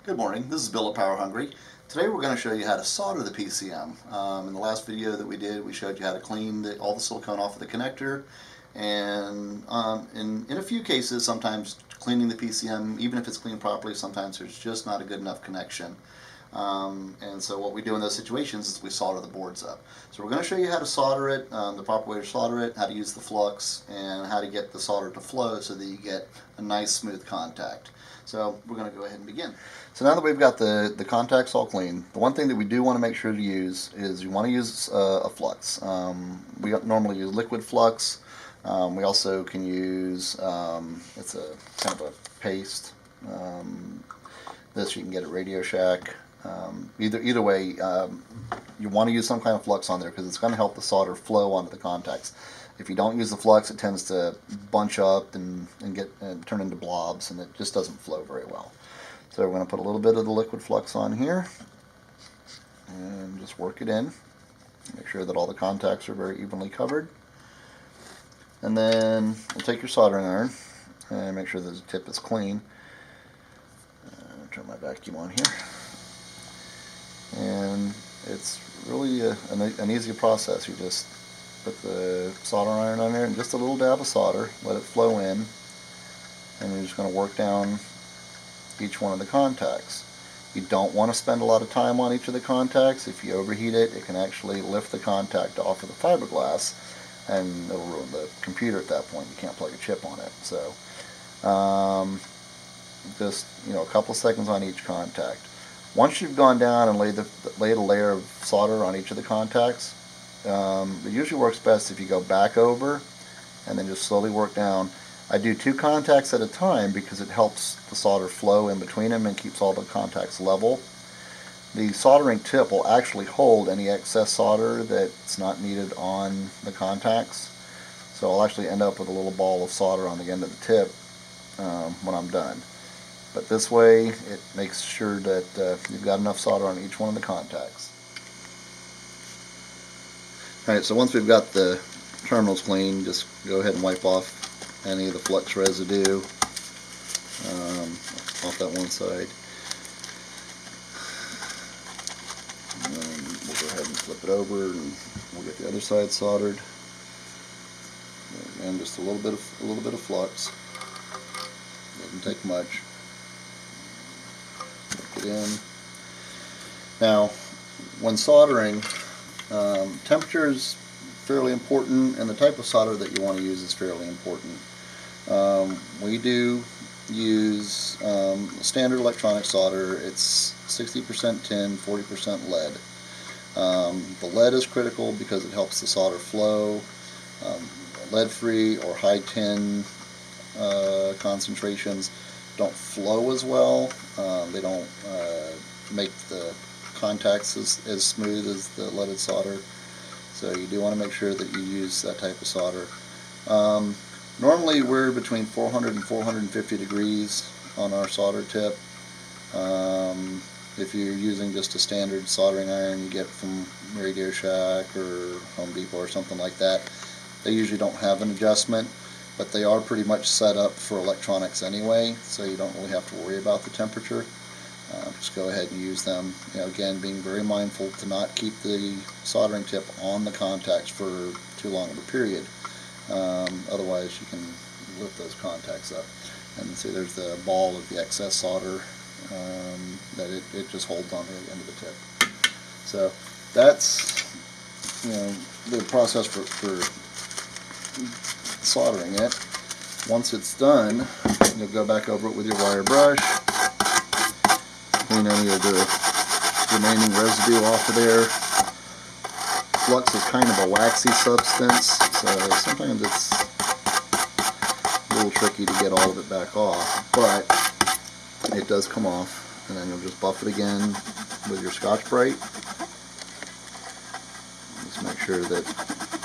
Good morning, this is Bill at Power Hungry. Today we're going to show you how to solder the PCM. In the last video that we did, we showed you how to clean all the silicone off of the connector, and in a few cases, sometimes cleaning the PCM, even if it's cleaned properly, sometimes there's just not a good enough connection. And so what we do in those situations is we solder the boards up. So we're going to show you how to solder it, the proper way to solder it, how to use the flux, and how to get the solder to flow so that you get a nice smooth contact. So we're going to go ahead and begin. So now that we've got the contacts all clean, the one thing that we do want to make sure to use is you want to use a flux. We normally use liquid flux. We also can use, it's a kind of a paste. This you can get at Radio Shack. Either way, you want to use some kind of flux on there because it's going to help the solder flow onto the contacts. If you don't use the flux, it tends to bunch up and turn into blobs, and it just doesn't flow very well. So we're going to put a little bit of the liquid flux on here and just work it in. Make sure that all the contacts are very evenly covered. And then we'll take your soldering iron and make sure that the tip is clean. Turn my vacuum on here. And it's really an easy process. You just put the soldering iron on there and just a little dab of solder, let it flow in, and you're just going to work down each one of the contacts. You don't want to spend a lot of time on each of the contacts. If you overheat it, it can actually lift the contact off of the fiberglass, and it'll ruin the computer at that point. You can't plug a chip on it. So just a couple of seconds on each contact. Once you've gone down and laid a layer of solder on each of the contacts, it usually works best if you go back over and then just slowly work down. I do 2 contacts at a time because it helps the solder flow in between them and keeps all the contacts level. The soldering tip will actually hold any excess solder that's not needed on the contacts. So I'll actually end up with a little ball of solder on the end of the tip when I'm done. But this way it makes sure that you've got enough solder on each one of the contacts. Alright, so once we've got the terminals clean, just go ahead and wipe off any of the flux residue off that one side. And then we'll go ahead and flip it over and we'll get the other side soldered. And just a little bit of flux. Doesn't take much. Put it in. Now, when soldering, temperature is fairly important, and the type of solder that you want to use is fairly important. We do use standard electronic solder. It's 60% tin, 40% lead. The lead is critical because it helps the solder flow. Lead-free or high tin concentrations don't flow as well. They don't make the contacts as smooth as the leaded solder. So you do want to make sure that you use that type of solder. Normally we're between 400 and 450 degrees on our solder tip. If you're using just a standard soldering iron you get from Radio Shack or Home Depot or something like that, they usually don't have an adjustment, but they are pretty much set up for electronics anyway, so you don't really have to worry about the temperature. Just go ahead and use them. Again, being very mindful to not keep the soldering tip on the contacts for too long of a period. Otherwise you can lift those contacts up. And see, there's the ball of the excess solder that it just holds on to the end of the tip. So that's the process for soldering it. Once it's done, you'll go back over it with your wire brush, clean any of the remaining residue off of there. Flux is kind of a waxy substance, so sometimes it's a little tricky to get all of it back off, but it does come off. And then you'll just buff it again with your Scotch-Brite. Just make sure that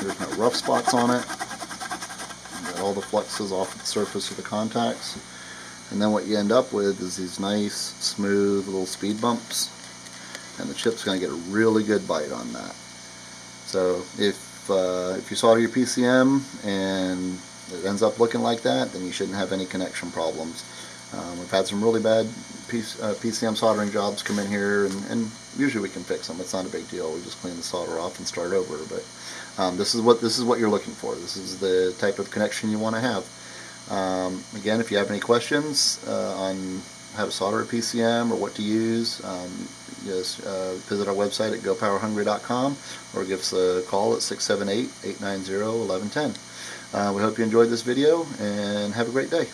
there's no rough spots on it. Get all the fluxes off the surface of the contacts. And then what you end up with is these nice, smooth little speed bumps. And the chip's going to get a really good bite on that. So if you solder your PCM and it ends up looking like that, then you shouldn't have any connection problems. We've had some really bad PCM soldering jobs come in here, and usually we can fix them. It's not a big deal. We just clean the solder off and start over. But this is what you're looking for. This is the type of connection you want to have. Again, if you have any questions on how to solder a PCM or what to use, just visit our website at gopowerhungry.com or give us a call at 678-890-1110. We hope you enjoyed this video and have a great day.